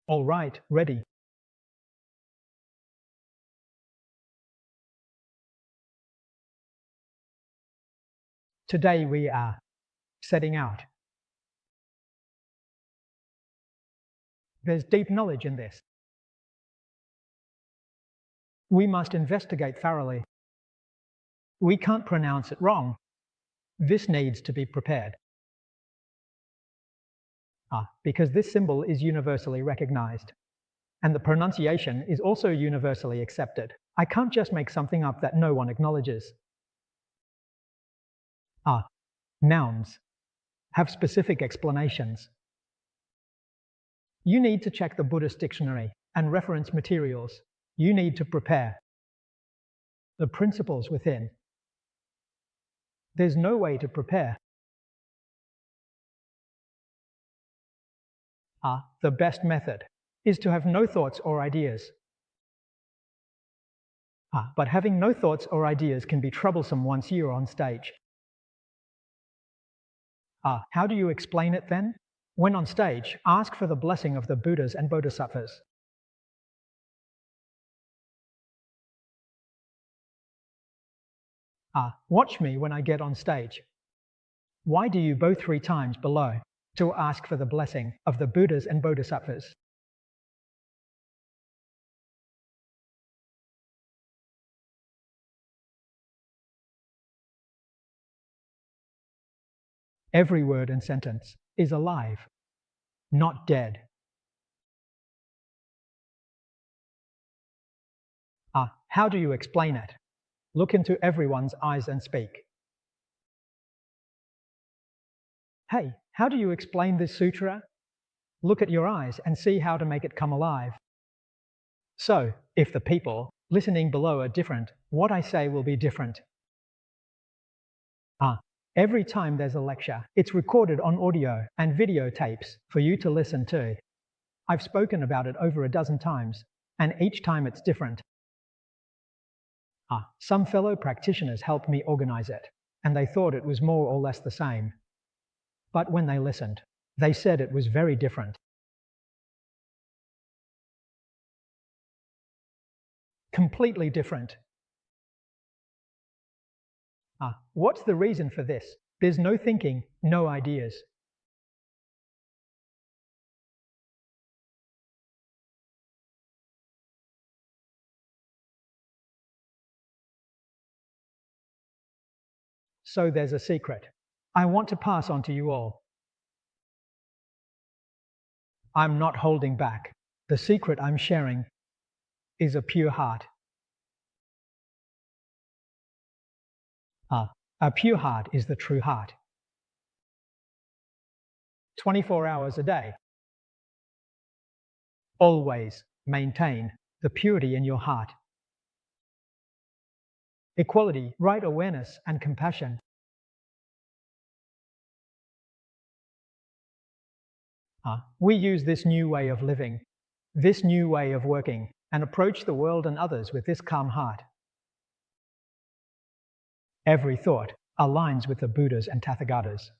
All right, ready. Today we are setting out. There's deep knowledge in this. We must investigate thoroughly. We can't pronounce it wrong. This needs to be prepared. Because this symbol is universally recognized, and the pronunciation is also universally accepted. I can't just make something up that no one acknowledges. Nouns have specific explanations. You need to check the Buddhist dictionary and reference materials. You need to prepare the principles within. There's no way to prepare. The best method is to have no thoughts or ideas. But having no thoughts or ideas can be troublesome once you're on stage. How do you explain it then? When on stage, ask for the blessing of the Buddhas and Bodhisattvas. Watch me when I get on stage. Why do you bow 3 times below to ask for the blessing of the Buddhas and Bodhisattvas? Every word and sentence is alive, not dead. How do you explain it? Look into everyone's eyes and speak. Hey, how do you explain this sutra? Look at your eyes and see how to make it come alive. So, if the people listening below are different, what I say will be different. Every time there's a lecture, it's recorded on audio and videotapes for you to listen to. I've spoken about it over a dozen times, and each time it's different. Some fellow practitioners helped me organize it, and they thought it was more or less the same. But when they listened, they said it was very different. Completely different. What's the reason for this? There's no thinking, no ideas. So there's a secret I want to pass on to you all. I'm not holding back. The secret I'm sharing is a pure heart. A pure heart is the true heart. 24 hours a day. Always maintain the purity in your heart. Equality, right awareness, and compassion. We use this new way of living, this new way of working, and approach the world and others with this calm heart. Every thought aligns with the Buddhas and Tathagatas.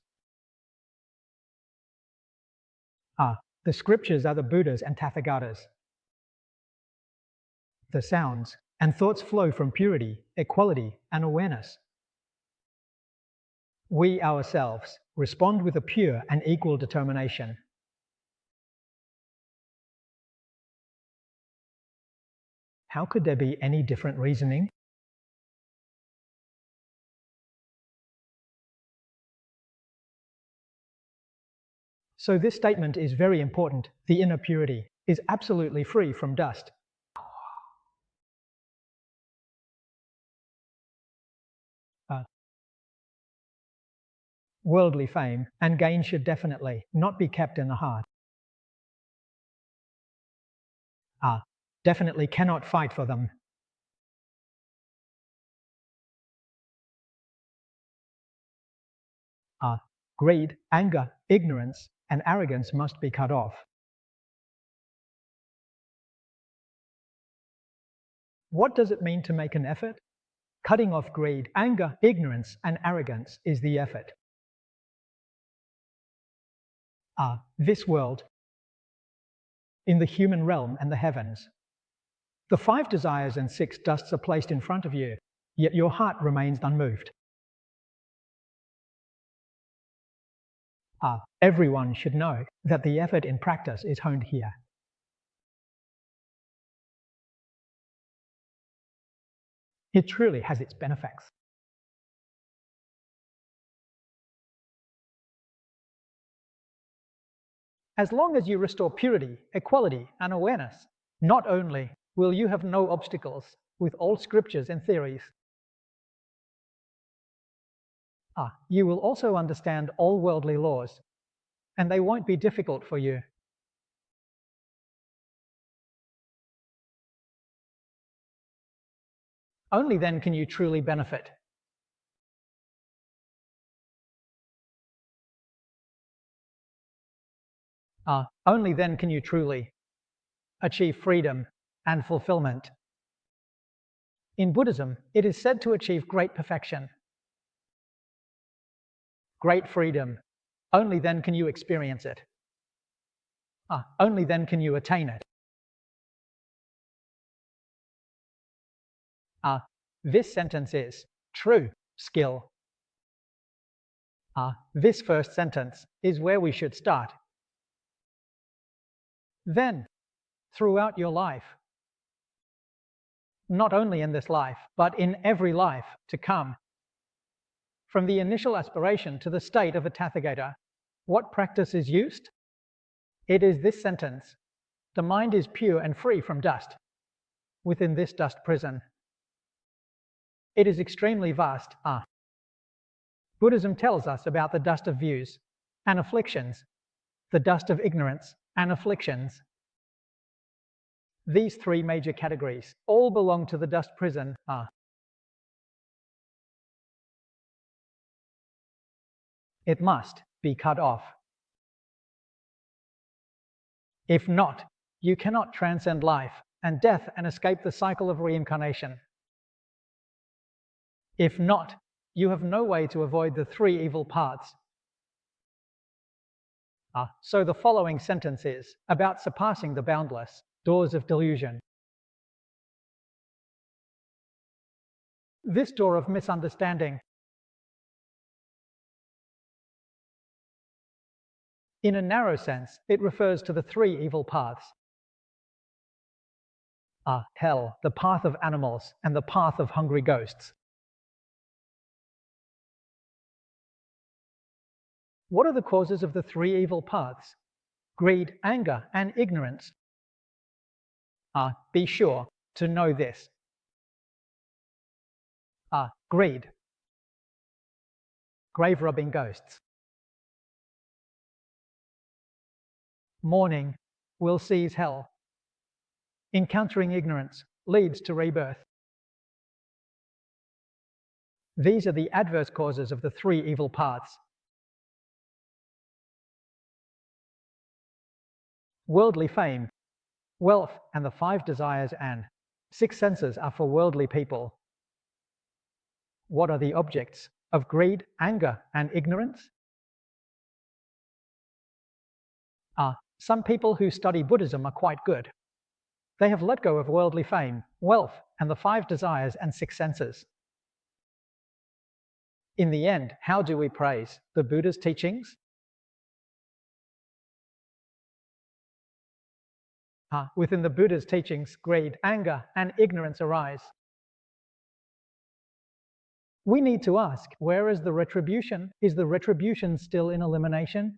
The scriptures are the Buddhas and Tathagatas. The sounds and thoughts flow from purity, equality, and awareness. We ourselves respond with a pure and equal determination. How could there be any different reasoning? So this statement is very important. The inner purity is absolutely free from dust. Worldly fame and gain should definitely not be kept in the heart. Definitely cannot fight for them. Greed, anger, ignorance, and arrogance must be cut off. What does it mean to make an effort? Cutting off greed, anger, ignorance, and arrogance is the effort. This world in the human realm and the heavens. The 5 desires and 6 dusts are placed in front of you, yet your heart remains unmoved. Everyone should know that the effort in practice is honed here. It truly has its benefits. As long as you restore purity, equality, and awareness, not only will you have no obstacles with all scriptures and theories, you will also understand all worldly laws, and they won't be difficult for you. Only then can you truly benefit. Only then can you truly achieve freedom and fulfillment. In Buddhism, it is said to achieve great perfection, great freedom. Only then can you experience it. Only then can you attain it. This sentence is true skill. This first sentence is where we should start. Then, throughout your life, not only in this life, but in every life to come, from the initial aspiration to the state of a Tathagata, what practice is used? It is this sentence: the mind is pure and free from dust. Within this dust prison, it is extremely vast. Buddhism tells us about the dust of views and afflictions, the dust of ignorance and afflictions. These 3 major categories all belong to the dust prison. It must be cut off. If not, you cannot transcend life and death and escape the cycle of reincarnation. If not, you have no way to avoid the 3 evil paths. So the following sentence is about surpassing the boundless doors of delusion. This door of misunderstanding, in a narrow sense, it refers to the 3 evil paths. Hell, the path of animals, and the path of hungry ghosts. What are the causes of the 3 evil paths? Greed, anger, and ignorance. Be sure to know this. Greed, grave-robbing ghosts. Mourning will seize hell. Encountering ignorance leads to rebirth. These are the adverse causes of the 3 evil paths. Worldly fame, wealth, and the 5 desires and 6 senses are for worldly people. What are the objects of greed, anger, and ignorance? Some people who study Buddhism are quite good. They have let go of worldly fame, wealth, and the 5 desires and 6 senses. In the end, how do we praise the Buddha's teachings? Within the Buddha's teachings, greed, anger, and ignorance arise. We need to ask, where is the retribution? Is the retribution still in elimination?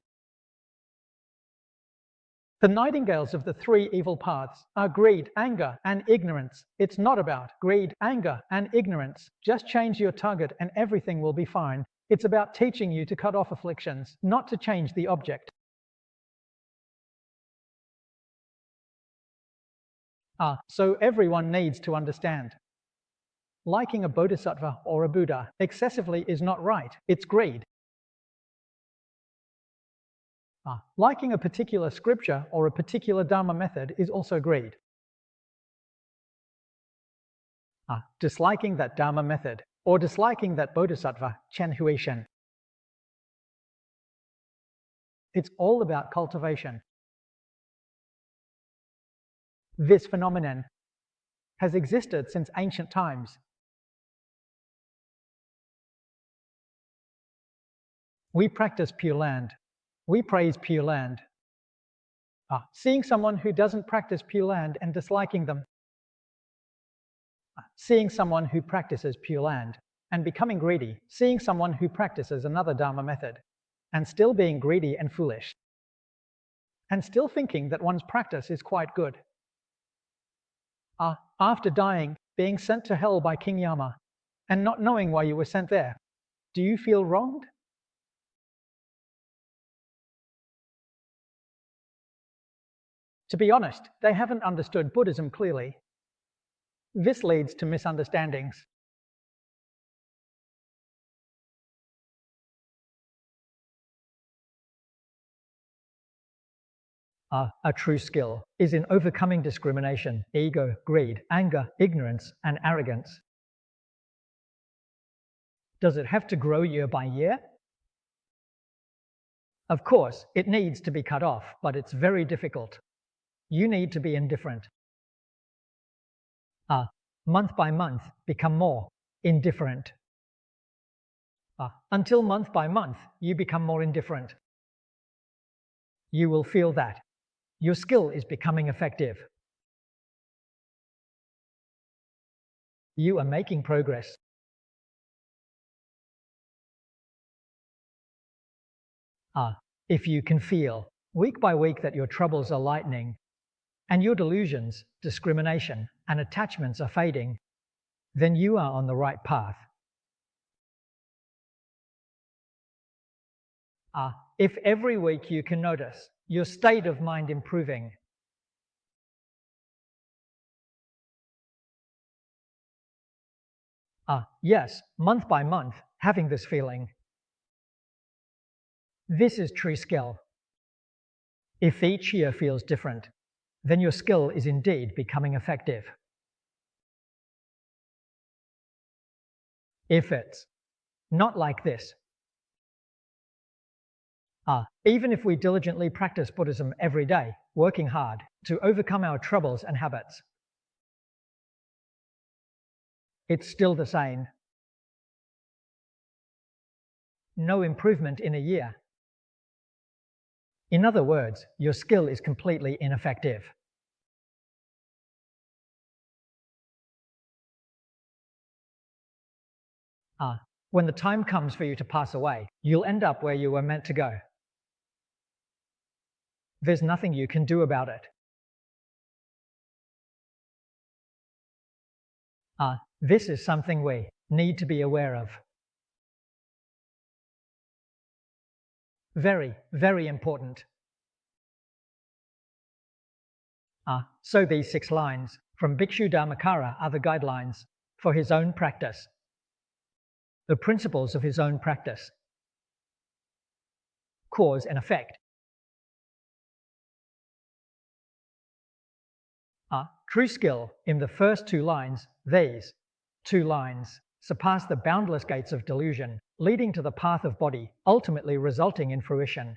The nightingales of the 3 evil paths are greed, anger, and ignorance. It's not about greed, anger, and ignorance. Just change your target and everything will be fine. It's about teaching you to cut off afflictions, not to change the object. So everyone needs to understand. Liking a bodhisattva or a Buddha excessively is not right, it's greed. Liking a particular scripture or a particular Dharma method is also greed. Disliking that Dharma method or disliking that bodhisattva, Chen Hui Shen. It's all about cultivation. This phenomenon has existed since ancient times. We practice Pure Land. We praise Pure Land. Seeing someone who doesn't practice Pure Land and disliking them. Seeing someone who practices Pure Land and becoming greedy. Seeing someone who practices another Dharma method and still being greedy and foolish. And still thinking that one's practice is quite good. After dying, being sent to hell by King Yama and not knowing why you were sent there. Do you feel wronged? To be honest, they haven't understood Buddhism clearly. This leads to misunderstandings. A true skill is in overcoming discrimination, ego, greed, anger, ignorance, and arrogance. Does it have to grow year by year? Of course, it needs to be cut off, but it's very difficult. You need to be indifferent. Month by month, become more indifferent. Until month by month, you become more indifferent. You will feel that your skill is becoming effective. You are making progress. If you can feel week by week that your troubles are lightening and your delusions, discrimination, and attachments are fading, then you are on the right path. If every week you can notice your state of mind improving, yes, month by month, having this feeling, this is true skill. If each year feels different, then your skill is indeed becoming effective. If it's not like this, even if we diligently practice Buddhism every day, working hard to overcome our troubles and habits, it's still the same. No improvement in a year. In other words, your skill is completely ineffective. When the time comes for you to pass away, you'll end up where you were meant to go. There's nothing you can do about it. This is something we need to be aware of. Very, very important. So these 6 lines from Bhikshu Dharmakara are the guidelines for his own practice, the principles of his own practice, cause and effect. True skill in the first 2 lines, these 2 lines surpass the boundless gates of delusion, leading to the path of body, ultimately resulting in fruition.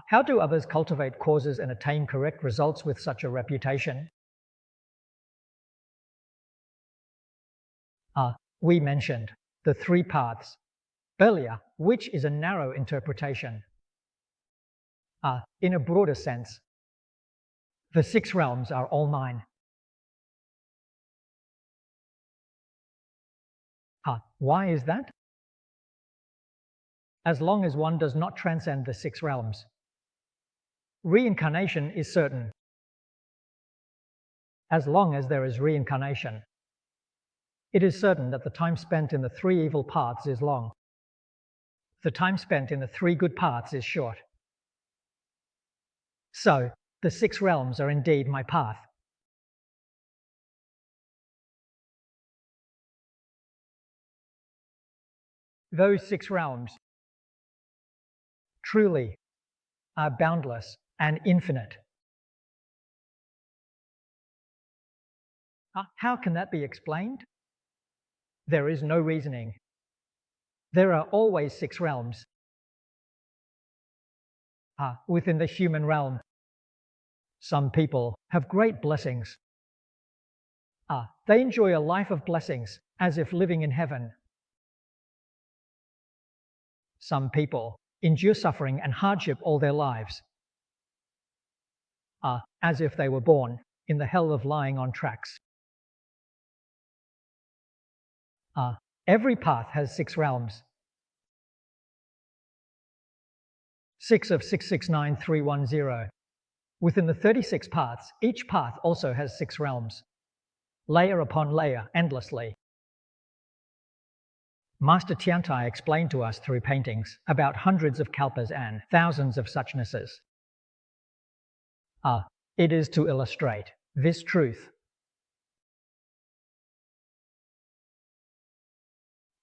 How do others cultivate causes and attain correct results with such a reputation? We mentioned the 3 paths earlier, which is a narrow interpretation. In a broader sense, the 6 realms are all mine. Why is that? As long as one does not transcend the 6 realms, reincarnation is certain. As long as there is reincarnation, it is certain that the time spent in the 3 evil paths is long. The time spent in the 3 good paths is short. So, the 6 realms are indeed my path. Those 6 realms truly are boundless and infinite. How can that be explained? There is no reasoning. There are always 6 realms. Within the human realm, some people have great blessings. They enjoy a life of blessings, as if living in heaven. Some people endure suffering and hardship all their lives, as if they were born in the hell of lying on tracks. Every path has 6 realms. 6 of 669310. Within the 36 paths, each path also has 6 realms, layer upon layer, endlessly. Master Tiantai explained to us through paintings about hundreds of kalpas and thousands of suchnesses. It is to illustrate this truth.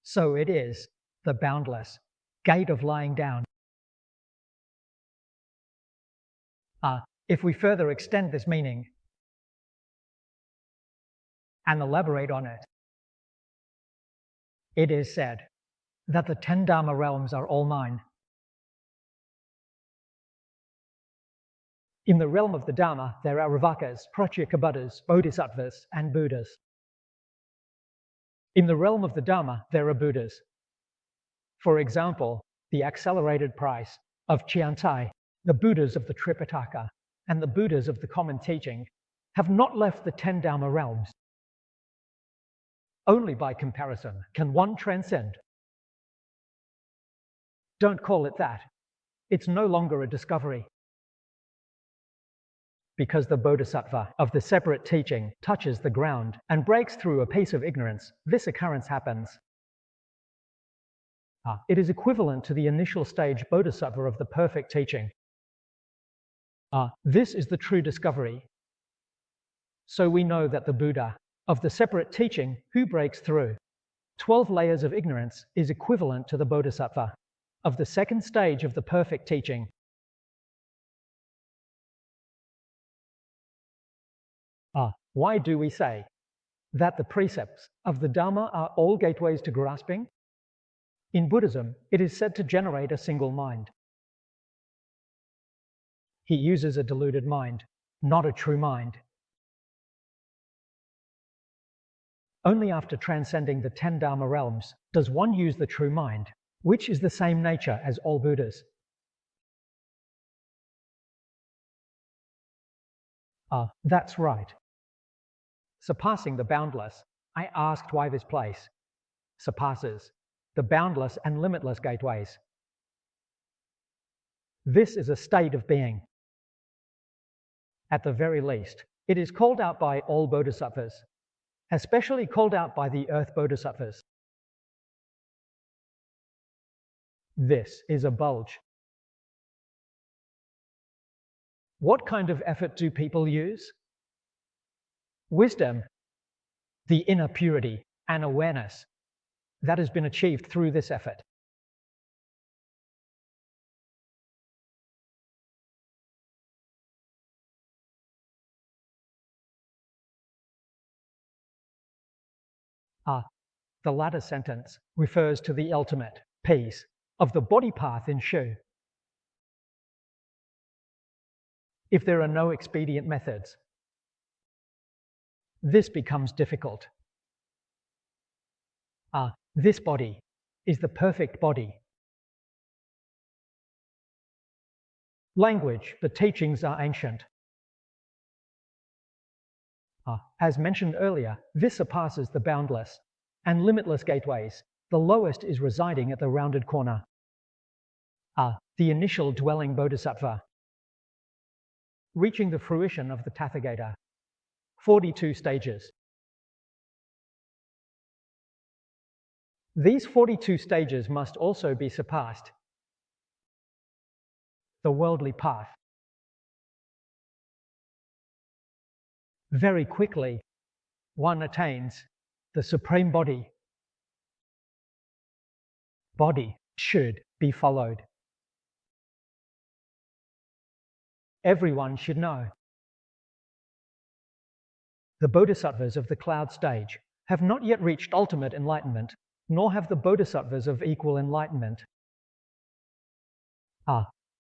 So it is the boundless gate of lying down. If we further extend this meaning and elaborate on it, it is said that the 10 Dharma realms are all mine. In the realm of the Dharma, there are Ravakas, Pratyekabuddhas, Bodhisattvas, and Buddhas. In the realm of the Dharma, there are Buddhas. For example, the accelerated price of Chiantai, the Buddhas of the Tripitaka, and the Buddhas of the common teaching have not left the 10 Dharma realms. Only by comparison can one transcend. Don't call it that. It's no longer a discovery. Because the Bodhisattva of the separate teaching touches the ground and breaks through a piece of ignorance, this occurrence happens. It is equivalent to the initial stage Bodhisattva of the perfect teaching. This is the true discovery. So we know that the Buddha of the separate teaching who breaks through 12 layers of ignorance is equivalent to the Bodhisattva of the second stage of the perfect teaching. Why do we say that the precepts of the Dharma are all gateways to grasping? In Buddhism, it is said to generate a single mind. He uses a deluded mind, not a true mind. Only after transcending the 10 Dharma realms does one use the true mind, which is the same nature as all Buddhas. That's right. Surpassing the boundless, I asked why this place surpasses the boundless and limitless gateways. This is a state of being. At the very least, it is called out by all bodhisattvas, especially called out by the earth bodhisattvas. This is a bulge. What kind of effort do people use? Wisdom, the inner purity and awareness that has been achieved through this effort. The latter sentence refers to the ultimate peace of the body path in Shu. If there are no expedient methods, this becomes difficult. This body is the perfect body. Language, the teachings are ancient. As mentioned earlier, this surpasses the boundless and limitless gateways. The lowest is residing at the rounded corner. The initial dwelling bodhisattva, reaching the fruition of the Tathagata. 42 stages. These 42 stages must also be surpassed. The worldly path. Very quickly, one attains the supreme body. Body should be followed. Everyone should know. The bodhisattvas of the cloud stage have not yet reached ultimate enlightenment, nor have the bodhisattvas of equal enlightenment.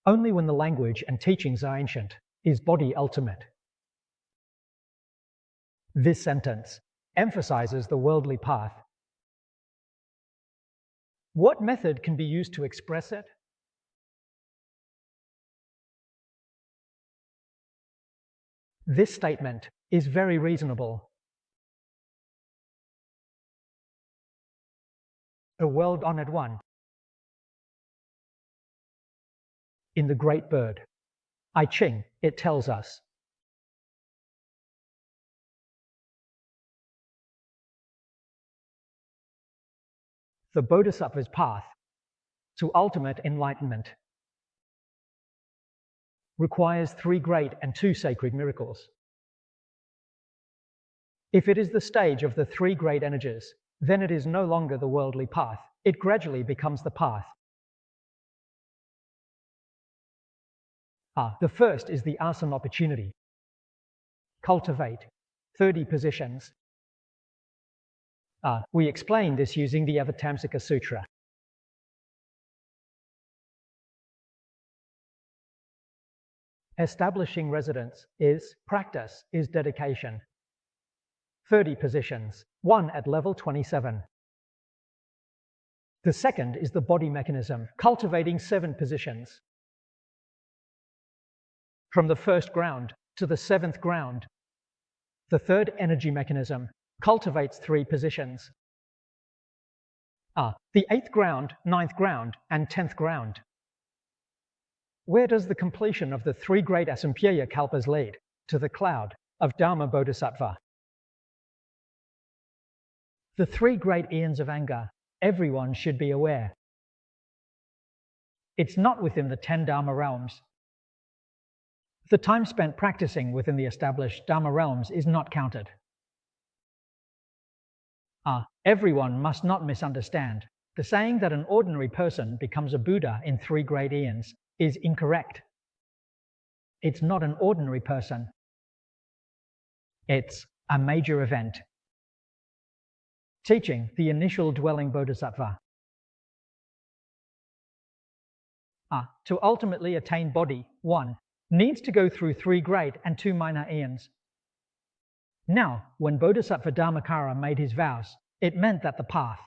Only when the language and teachings are ancient is body ultimate. This sentence emphasizes the worldly path. What method can be used to express it? This statement is very reasonable. A world-honored one. In the Great Bird, I Ching, it tells us, the Bodhisattva's path to ultimate enlightenment requires 3 great and 2 sacred miracles. If it is the stage of the 3 great energies, then it is no longer the worldly path. It gradually becomes the path. The first is the asana opportunity. Cultivate 30 positions. We explain this using the Avatamsaka Sutra. Establishing residence is practice, is dedication. 30 positions, 1 at level 27. The second is the body mechanism, cultivating 7 positions. From the first ground to the 7th ground. The third energy mechanism cultivates 3 positions. The 8th ground, 9th ground, and 10th ground. Where does the completion of the 3 great Asampyaya kalpas lead? To the cloud of Dharma Bodhisattva. The 3 great eons of anger, everyone should be aware. It's not within the 10 Dharma realms. The time spent practicing within the established Dharma realms is not counted. Everyone must not misunderstand. The saying that an ordinary person becomes a Buddha in 3 great eons is incorrect. It's not an ordinary person. It's a major event. Teaching the initial dwelling Bodhisattva. To ultimately attain body, 1 needs to go through 3 great and 2 minor eons. Now, when Bodhisattva Dharmakara made his vows, it meant that the path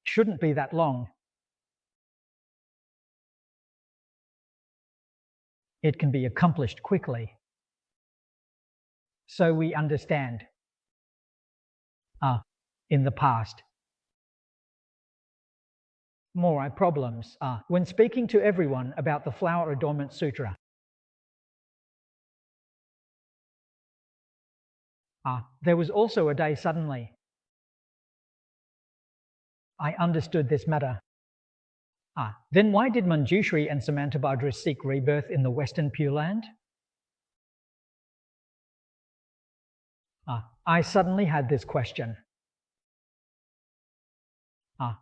shouldn't be that long. It can be accomplished quickly. So we understand. In the past. More problems when speaking to everyone about the Flower Adornment Sutra. There was also a day suddenly I understood this matter. Then why did Manjushri and Samantabhadra seek rebirth in the Western Pure Land? I suddenly had this question.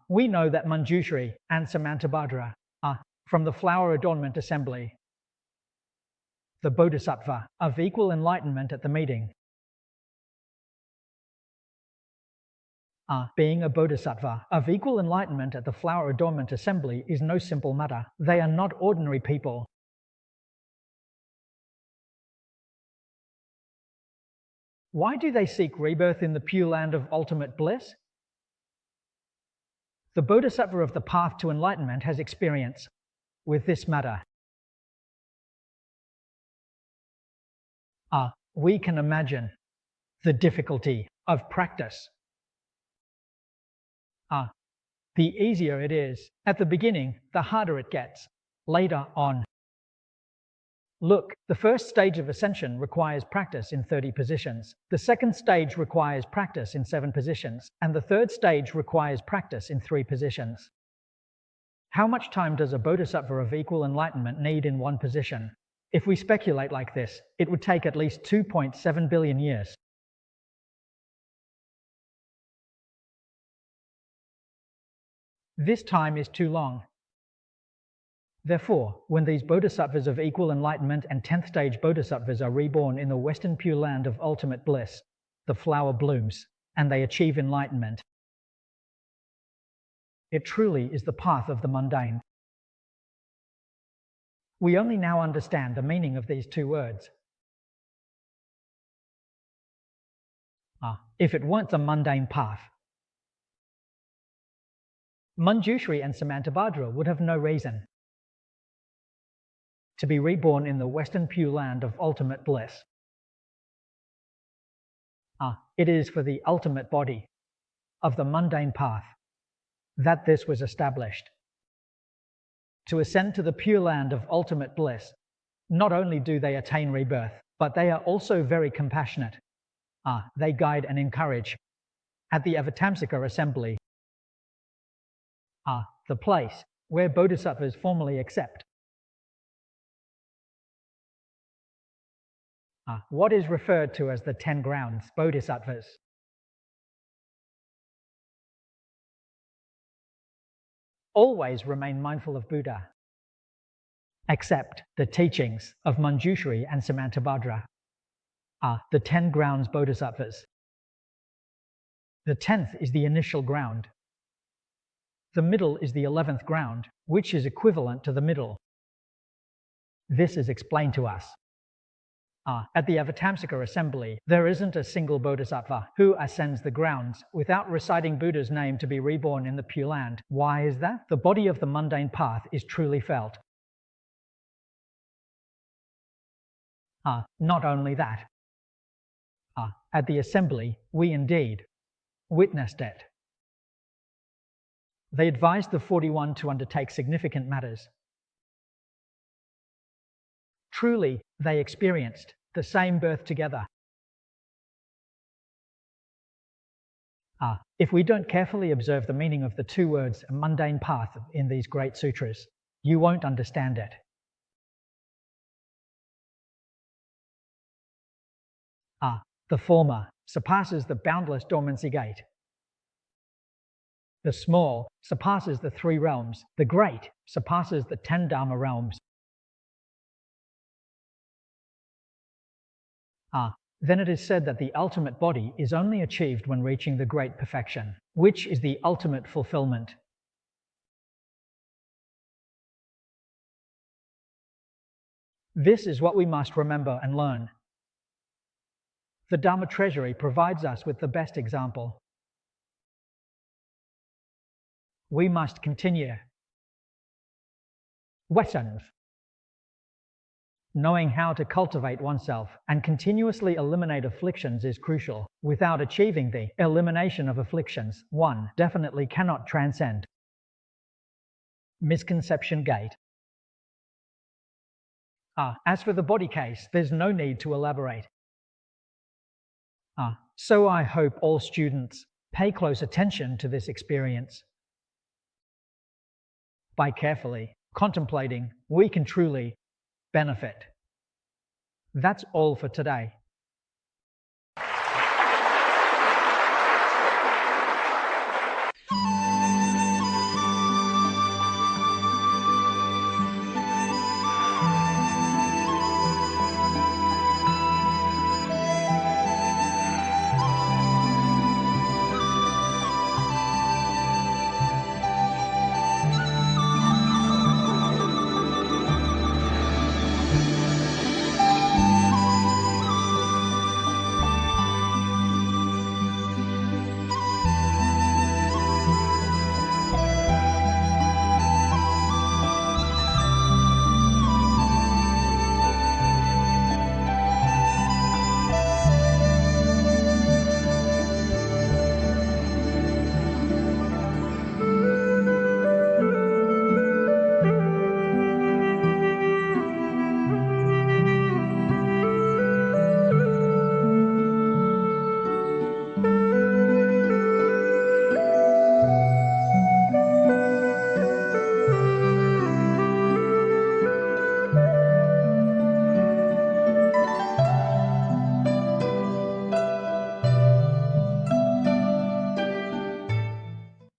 We know that Manjushri and Samantabhadra are from the Flower Adornment Assembly, the Bodhisattva of equal enlightenment at the meeting. Being a Bodhisattva of equal enlightenment at the Flower Adornment Assembly is no simple matter. They are not ordinary people. Why do they seek rebirth in the Pure Land of ultimate bliss? The Bodhisattva of the path to enlightenment has experience with this matter. We can imagine the difficulty of practice. The easier it is at the beginning, the harder it gets later on. Look, the first stage of ascension requires practice in 30 positions. The second stage requires practice in 7 positions. And the third stage requires practice in 3 positions. How much time does a Bodhisattva of equal enlightenment need in 1 position? If we speculate like this, it would take at least 2.7 billion years. This time is too long. Therefore, when these Bodhisattvas of equal enlightenment and 10th stage Bodhisattvas are reborn in the Western Pure Land of ultimate bliss, the flower blooms, and they achieve enlightenment. It truly is the path of the mundane. We only now understand the meaning of these two words. If it weren't the mundane path, Manjushri and Samantabhadra would have no reason to be reborn in the Western Pure Land of ultimate bliss. It is for the ultimate body of the mundane path that this was established. To ascend to the Pure Land of ultimate bliss, not only do they attain rebirth, but they are also very compassionate. They guide and encourage. At the Avatamsaka assembly, the place where bodhisattvas formally accept what is referred to as the 10 grounds bodhisattvas. Always remain mindful of Buddha. Accept the teachings of Manjushri and Samantabhadra, the 10 grounds bodhisattvas. The 10th is the initial ground. The middle is the 11th ground, which is equivalent to the middle. This is explained to us. At the Avatamsaka assembly, there isn't a single bodhisattva who ascends the grounds without reciting Buddha's name to be reborn in the Pure Land. Why is that? The body of the mundane path is truly felt. Not only that, at the assembly, we indeed witnessed it. They advised the 41 to undertake significant matters. Truly, they experienced the same birth together. If we don't carefully observe the meaning of the two words mundane path in these great sutras, you won't understand it. The former surpasses the boundless dormancy gate. The small surpasses the 3 realms. The great surpasses the 10 Dharma realms. Then it is said that the ultimate body is only achieved when reaching the great perfection, which is the ultimate fulfillment. This is what we must remember and learn. The Dharma Treasury provides us with the best example. We must continue. Lessons. Knowing how to cultivate oneself and continuously eliminate afflictions is crucial. Without achieving the elimination of afflictions, one definitely cannot transcend. Misconception gate. As for the body case, there's no need to elaborate. So I hope all students pay close attention to this experience. By carefully contemplating, we can truly benefit. That's all for today.